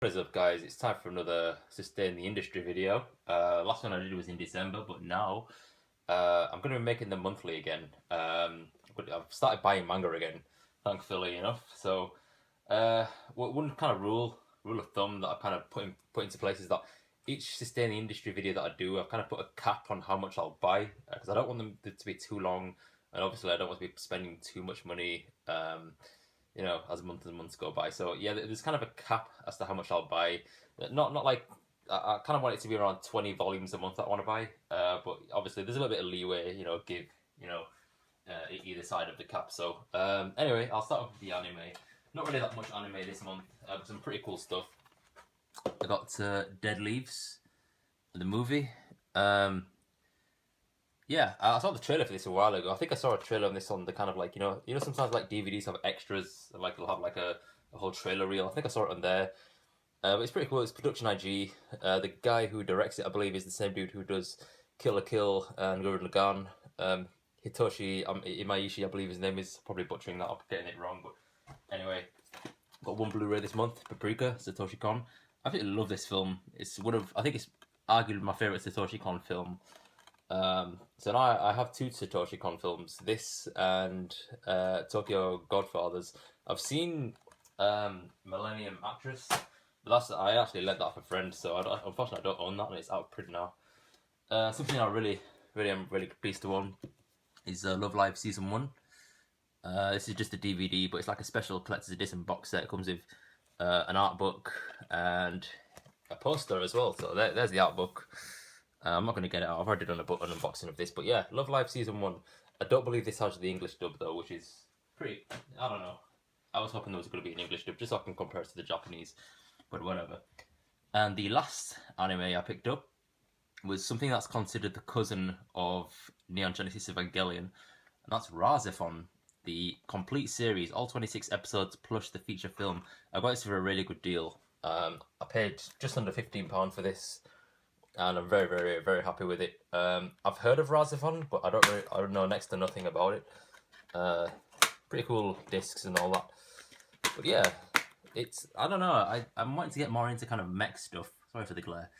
What is up, guys? It's time for another Sustain the Industry video. Last one I did was in December, but now I'm going to be making them monthly again. But I've started buying manga again, thankfully enough. So one kind of rule of thumb that I kind of put into place is that each Sustain the Industry video that I do, I've kind of put a cap on how much I'll buy because I don't want them to be too long, and obviously I don't want to be spending too much money. As months go by. So yeah, there's kind of a cap as to how much I'll buy. Not like I kind of want it to be around 20 volumes a month that I want to buy. But obviously there's a little bit of leeway, give either side of the cap. So anyway, I'll start off with the anime. Not really that much anime this month. Some pretty cool stuff. I got Dead Leaves, the movie. Yeah, I saw the trailer for this a while ago. I think I saw a trailer on this on the kind of like, sometimes like DVDs have extras, like they'll have like a whole trailer reel. I think I saw it on there. But it's pretty cool. It's Production IG. The guy who directs it, I believe, is the same dude who does Kill la Kill and Gurren Lagann. Hitoshi Imaishi, I believe his name is. Probably butchering that up, getting it wrong. But anyway, got one Blu-ray this month, Paprika, Satoshi Kon. I absolutely love this film. I think it's arguably my favorite Satoshi Kon film. So now I have two Satoshi Kon films, this and Tokyo Godfathers. I've seen Millennium Actress, but I actually lent that off a friend, so unfortunately I don't own that, and it's out of print now. Something I really am really pleased to own is Love Live Season 1. This is just a DVD, but it's like a special collector's edition box set. It comes with an art book and a poster as well, so there's the art book. I'm not going to get it out. I've already done an unboxing of this. But yeah, Love Live Season 1. I don't believe this has the English dub, though, which is pretty... I don't know. I was hoping there was going to be an English dub, just so I can compare it to the Japanese. But whatever. And the last anime I picked up was something that's considered the cousin of Neon Genesis Evangelion. And that's Razefon, the complete series, all 26 episodes plus the feature film. I got this for a really good deal. I paid just under £15 for this. And I'm very, very, very happy with it. I've heard of Razefon, but I don't know next to nothing about it. Pretty cool discs and all that. But yeah, I don't know. I'm wanting to get more into kind of mech stuff. Sorry for the glare.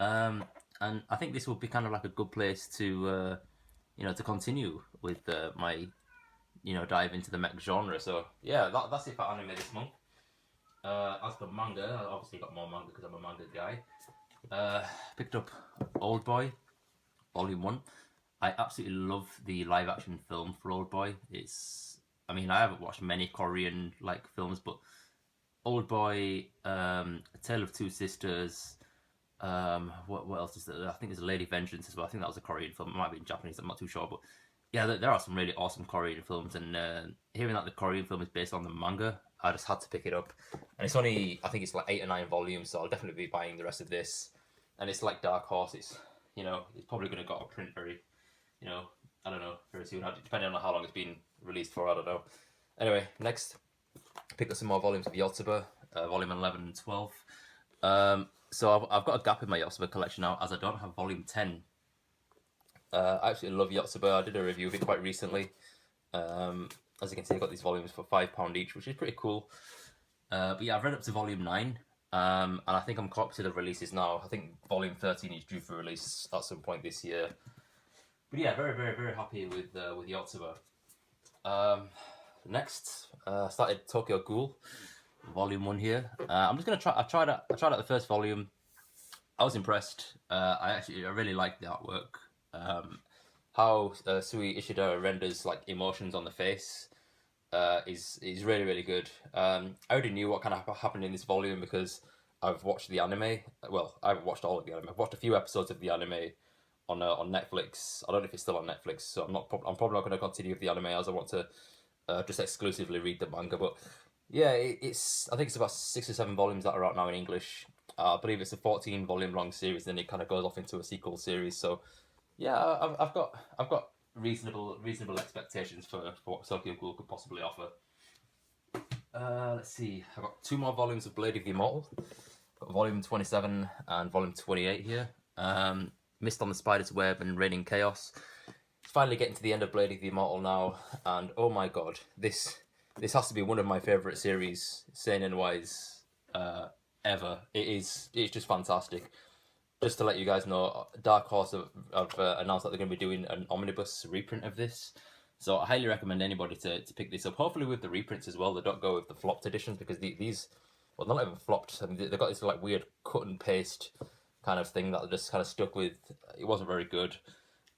And I think this will be kind of like a good place to, to continue with my, dive into the mech genre. So yeah, that's it for anime this month. As for manga, I obviously got more manga because I'm a manga guy. Picked up Old Boy, Volume 1. I absolutely love the live action film for Old Boy. I haven't watched many Korean films, but Old Boy, A Tale of Two Sisters, what else is there? I think there's a Lady Vengeance as well. I think that was a Korean film. It might be in Japanese, I'm not too sure, but yeah, there are some really awesome Korean films, and hearing that the Korean film is based on the manga, I just had to pick it up. And it's only, I think it's like 8 or 9 volumes, so I'll definitely be buying the rest of this. And it's like Dark Horse, it's probably going to go out of print very, I don't know, very soon, depending on how long it's been released for, I don't know. Anyway, next, pick up some more volumes of Yotsuba, volume 11 and 12. So I've got a gap in my Yotsuba collection now, as I don't have volume 10. I actually love Yotsuba. I did a review of it quite recently. As you can see, I got these volumes for £5 each, which is pretty cool. But yeah, I've read up to volume 9, and I think I'm caught up to the releases now. I think volume 13 is due for release at some point this year. But yeah, very, very, very happy with Yotsuba. Next, started Tokyo Ghoul, volume 1 here. I'm just gonna try. I tried out the first volume. I was impressed. I really liked the artwork. How Sui Ishida renders emotions on the face is really, really good. I already knew what kind of happened in this volume because I've watched the anime. Well, I haven't watched all of the anime. I've watched a few episodes of the anime on Netflix. I don't know if it's still on Netflix, so I'm probably not going to continue with the anime as I want to just exclusively read the manga. But yeah, I think it's about 6 or 7 volumes that are out now in English. I believe it's a 14-volume long series, then it kind of goes off into a sequel series. So yeah, I've got reasonable expectations for what Tokyo Ghoul could possibly offer. Let's see, I've got 2 more volumes of Blade of the Immortal. Got volume 27 and volume 28 here. Mist on the Spider's Web and Raining Chaos. Finally getting to the end of Blade of the Immortal now, and oh my god, this has to be one of my favourite series, seinen wise, ever. It's just fantastic. Just to let you guys know, Dark Horse have announced that they're going to be doing an omnibus reprint of this. So I highly recommend anybody to pick this up. Hopefully with the reprints as well, they don't go with the flopped editions, because these, well, they're not even flopped. I mean, they've got this like weird cut and paste kind of thing that they're just kind of stuck with. It wasn't very good.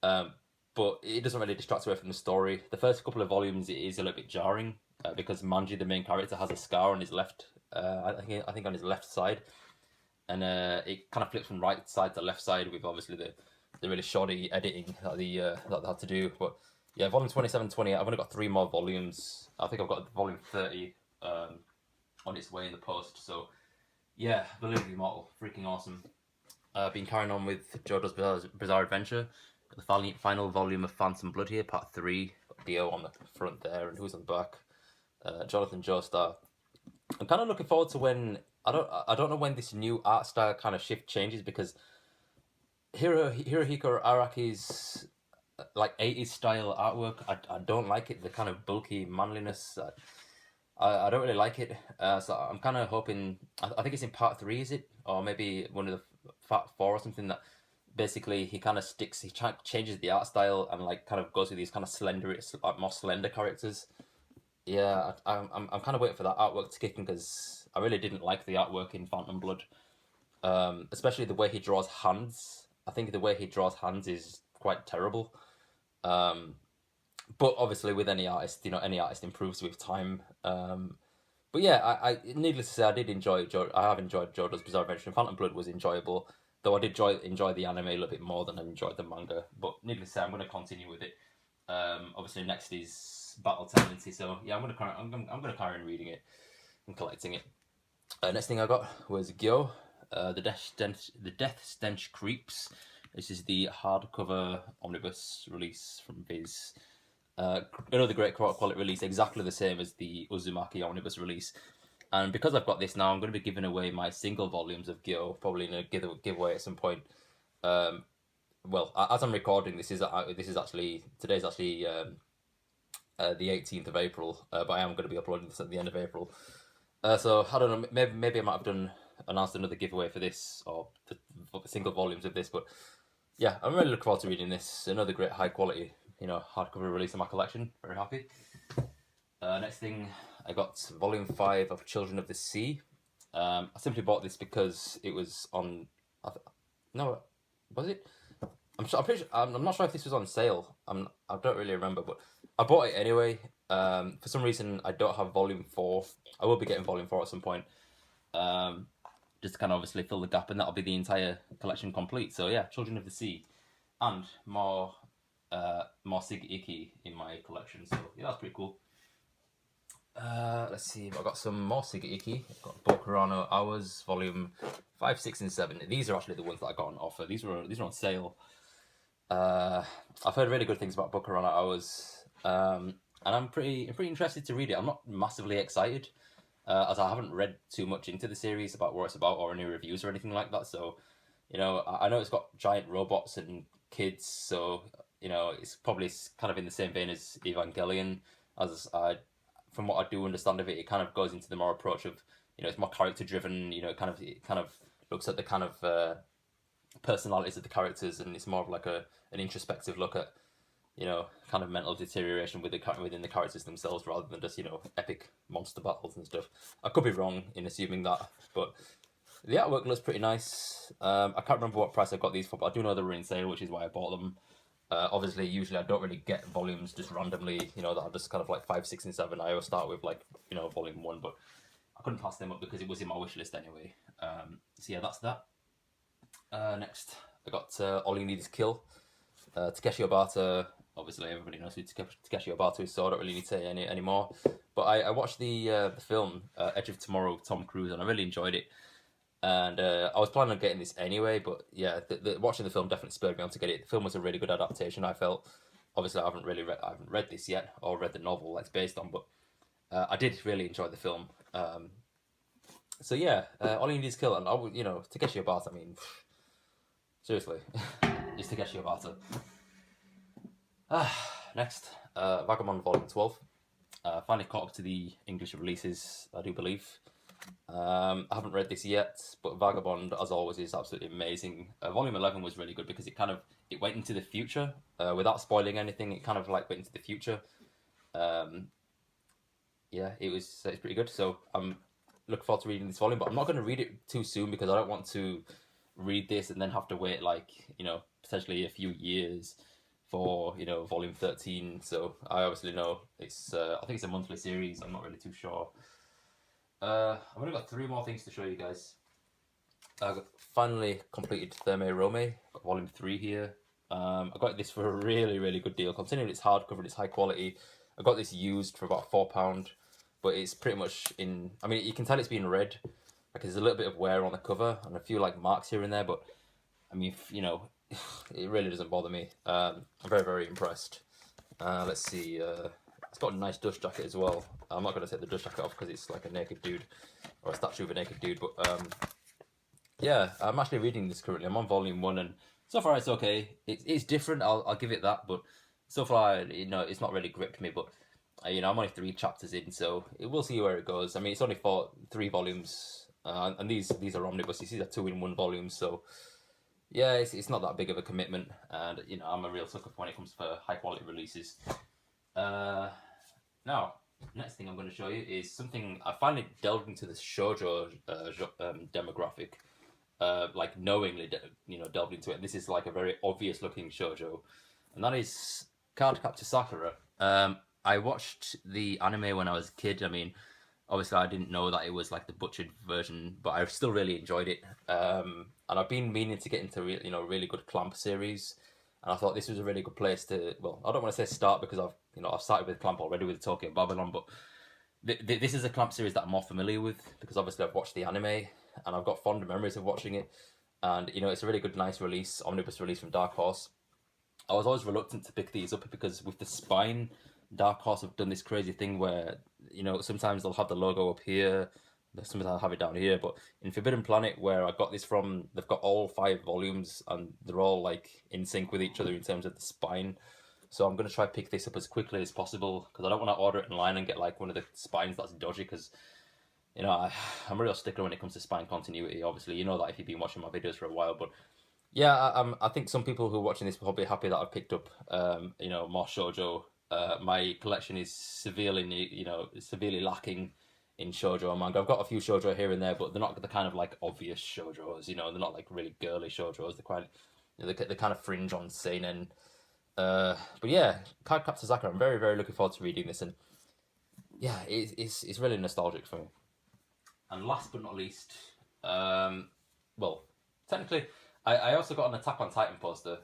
But it doesn't really distract away from the story. The first couple of volumes, it is a little bit jarring because Manji, the main character, has a scar on his left, I think on his left side, and it kind of flips from right side to left side with obviously the really shoddy editing that they had to do. But yeah, volume 27, 28, I've only got 3 more volumes. I think I've got volume 30 on its way in the post. So yeah, Believe the Immortal, freaking awesome. Been carrying on with JoJo's Bizarre Adventure. The final volume of Phantom Blood here, part 3. Got Dio on the front there, and who's on the back? Jonathan Joestar. I'm kind of looking forward to when I don't know when this new art style kind of shift changes, because Hirohiko Araki's like 80s style artwork, I don't like it. The kind of bulky manliness, I don't really like it. So I'm kind of hoping. I think it's in part 3, is it, or maybe one of the part 4 or something, that basically he kind of changes the art style and like kind of goes with these kind of slender, like more slender characters. Yeah, I'm kind of waiting for that artwork to kick in, because I really didn't like the artwork in Phantom Blood, especially the way he draws hands. I think the way he draws hands is quite terrible. But obviously with any artist, any artist improves with time. But yeah, I needless to say, I have enjoyed JoJo's Bizarre Adventure, and Phantom Blood was enjoyable. Though I did enjoy the anime a little bit more than I enjoyed the manga. But needless to say, I'm going to continue with it. Obviously, next is Battle Tendency. So yeah, I'm going to carry on reading it and collecting it. Next thing I got was Gyo, the Death Stench Creeps. This is the hardcover omnibus release from Viz. Another great quality release, exactly the same as the Uzumaki omnibus release. And because I've got this now, I'm going to be giving away my single volumes of Gyo, probably in a giveaway at some point. Well, as I'm recording, today's actually the 18th of April, but I am going to be uploading this at the end of April. So I don't know, maybe I might have announced another giveaway for this, or the single volumes of this. But yeah, I'm really looking forward to reading this. Another great high quality, hardcover release in my collection. Very happy. Next thing, I got volume 5 of Children of the Sea. I simply bought this because it was on. No, was it? I'm pretty sure. I'm not sure if this was on sale. I don't really remember, but I bought it anyway. For some reason, I don't have volume 4. I will be getting volume 4 at some point. Just to kind of obviously fill the gap, and that'll be the entire collection complete. So yeah, Children of the Sea, and more Sig Iki in my collection. So yeah, that's pretty cool. Let's see, I've got some more Sig Iki. I've got Bokurano Hours, volume 5, 6, and 7. These are actually the ones that I got on offer. These were on sale. I've heard really good things about Bokurano Hours, and I'm pretty interested to read it. I'm not massively excited, as I haven't read too much into the series about what it's about or any reviews or anything like that. So, I know it's got giant robots and kids, so it's probably kind of in the same vein as Evangelion. From what I do understand of it, it kind of goes into the more approach of, it's more character driven. It kind of looks at the kind of personalities of the characters, and it's more of like an introspective look at, kind of mental deterioration within the characters themselves, rather than just epic monster battles and stuff. I could be wrong in assuming that, but the artwork looks pretty nice. I can't remember what price I got these for, but I do know they were in sale, which is why I bought them. Obviously, usually I don't really get volumes just randomly, that are just kind of like 5, 6, and 7. I always start with volume 1, but I couldn't pass them up because it was in my wish list anyway. So yeah, that's that. Next, I got All You Need Is Kill. Takeshi Obata, obviously everybody knows who Takeshi Obata is, so I don't really need to say any more. But I watched the film, Edge of Tomorrow with Tom Cruise, and I really enjoyed it. And I was planning on getting this anyway, but yeah, watching the film definitely spurred me on to get it. The film was a really good adaptation, I felt. Obviously, I haven't read this yet, or read the novel that's based on, but I did really enjoy the film. So yeah, All You Need Is Kill, and Takeshi Obata. I mean, seriously, it's Takeshi Obata. Next, Vagabond Volume 12. Finally caught up to the English releases, I do believe. I haven't read this yet, but Vagabond, as always, is absolutely amazing. Volume 11 was really good because it went into the future without spoiling anything. It kind of like went into the future. Um, yeah, it's pretty good. So I'm looking forward to reading this volume, but I'm not going to read it too soon because I don't want to read this and then have to wait like potentially a few years for volume 13. So I obviously know it's I think it's a monthly series. I'm not really too sure. I've only got three more things to show you guys. I finally completed Thermae Rome, got volume 3 here. I got this for a really, really good deal, considering it's hardcover and it's high quality. I got this used for about £4, but it's pretty much in. I mean, you can tell it's been read. Like there's a little bit of wear on the cover and a few like marks here and there, but I mean, it really doesn't bother me. I'm very, very impressed. Let's see. It's got a nice dust jacket as well. I'm not going to take the dust jacket off because it's like a naked dude or a statue of a naked dude, but yeah, I'm actually reading this currently. I'm on volume 1, and so far it's okay. It's different. I'll give it that, but so far it's not really gripped me. But I'm only 3 chapters in, so we'll see where it goes. I mean, it's only 3 volumes, and these are omnibuses. These are 2-in-1 volumes, so yeah, it's not that big of a commitment. And I'm a real sucker when it comes for high quality releases. Now, next thing I'm going to show you is something I finally delved into the Shojo demographic. Like knowingly, delved into it. And this is like a very obvious looking shoujo, and that is Cardcaptor Sakura. I watched the anime when I was a kid. I mean, obviously I didn't know that it was like the butchered version, but I still really enjoyed it. And I've been meaning to get into really good Clamp series, and I thought this was a really good place to. Well, I don't want to say start because I've started with Clamp already with Tokyo Babylon, but this is a Clamp series that I'm more familiar with because obviously I've watched the anime and I've got fond memories of watching it. And it's a really good, nice release, omnibus release from Dark Horse. I was always reluctant to pick these up because with the spine, Dark Horse have done this crazy thing where sometimes they'll have the logo up here, sometimes I'll have it down here. But in Forbidden Planet, where I got this from, they've got all 5 volumes and they're all like in sync with each other in terms of the spine. So I'm going to try pick this up as quickly as possible because I don't want to order it online and get like one of the spines that's dodgy because I'm a real stickler when it comes to spine continuity. Obviously, you know that if you've been watching my videos for a while, but yeah, I think some people who are watching this will probably be happy that I've picked up more shoujo. My collection is severely lacking in shoujo and manga. I've got a few shoujo here and there, but they're not the kind of like obvious shoujos. They're not like really girly shoujos. They're quite they kind of fringe on seinen. But yeah, Cardcaptor Sakura. I'm very, very looking forward to reading this, and yeah, it's really nostalgic for me. And last but not least, well, technically, I also got an Attack on Titan poster.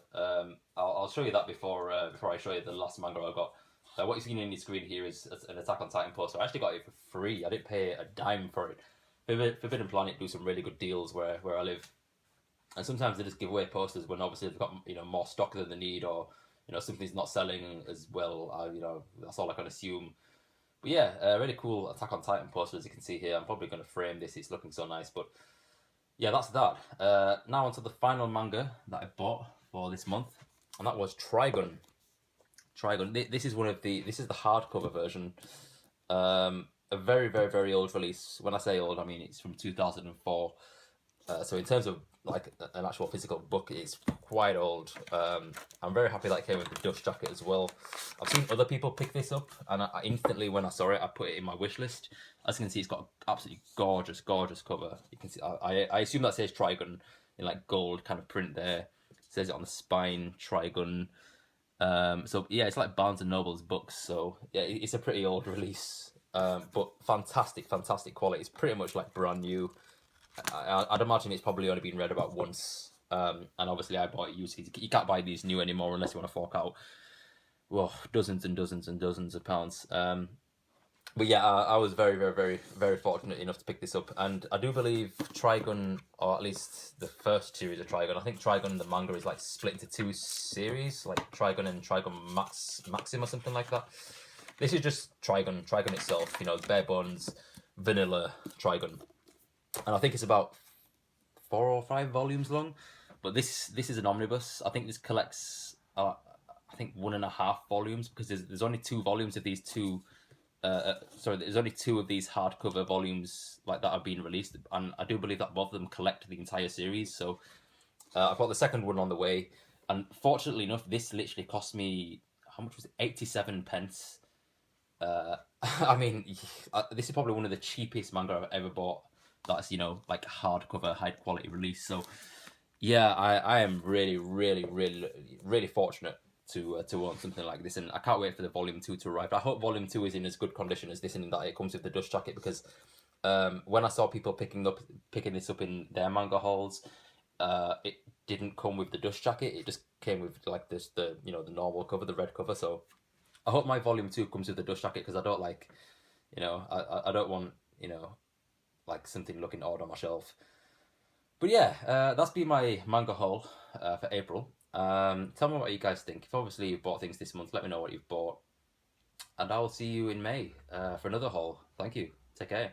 I'll show you that before I show you the last manga I got. What you're seeing on your screen here is an Attack on Titan poster. I actually got it for free. I didn't pay a dime for it. Forbidden Planet do some really good deals where I live, and sometimes they just give away posters when obviously they've got more stock than they need, or something's not selling as well. That's all I can assume. But yeah, really cool Attack on Titan poster as you can see here. I'm probably going to frame this. It's looking so nice. But yeah, that's that. Now onto the final manga that I bought for this month, and that was Trigun. Trigun. This is this is the hardcover version. A very, very, very old release. When I say old, I mean it's from 2004. So in terms of like an actual physical book, it's quite old. I'm very happy that it came with the dust jacket as well. I've seen other people pick this up, and I instantly, when I saw it, I put it in my wish list. As you can see, it's got an absolutely gorgeous, gorgeous cover. You can see, I assume that says Trigun in like gold kind of print there. It says it on the spine, Trigun. So yeah, it's like Barnes and Noble's books. So yeah, it's a pretty old release, but fantastic, fantastic quality. It's pretty much like brand new. I'd imagine it's probably only been read about once, and obviously I bought it used. You can't buy these new anymore unless you want to fork out, well, dozens and dozens and dozens of pounds. But yeah, I was very, very, very, very fortunate enough to pick this up, and I do believe Trigun, or at least the first series of Trigun, I think Trigun the manga is like split into 2 series, like Trigun and Trigun Maxim or something like that. This is just Trigun itself, bare bones, vanilla Trigun. And I think it's about 4 or 5 volumes long, but this is an omnibus. I think this collects, I think 1.5 volumes because there's only 2 volumes of these 2 sorry, there's only two of these hardcover volumes like that have been released, and I do believe that both of them collect the entire series. So I've got the second one on the way, and fortunately enough, this literally cost me how much was it? 87 pence. I mean, this is probably one of the cheapest manga I've ever bought. That's like hardcover, high quality release. So yeah, I am really, really, really, really fortunate to own something like this, and I can't wait for the volume two to arrive. I hope volume two is in as good condition as this, and that it comes with the dust jacket. Because when I saw people picking this up in their manga halls, it didn't come with the dust jacket. It just came with like this the normal cover, the red cover. So I hope my volume two comes with the dust jacket, because I don't like I don't want like something looking odd on my shelf. But yeah, that's been my manga haul for April. Tell me what you guys think. If obviously you've bought things this month, let me know what you've bought. And I will see you in May for another haul. Thank you. Take care.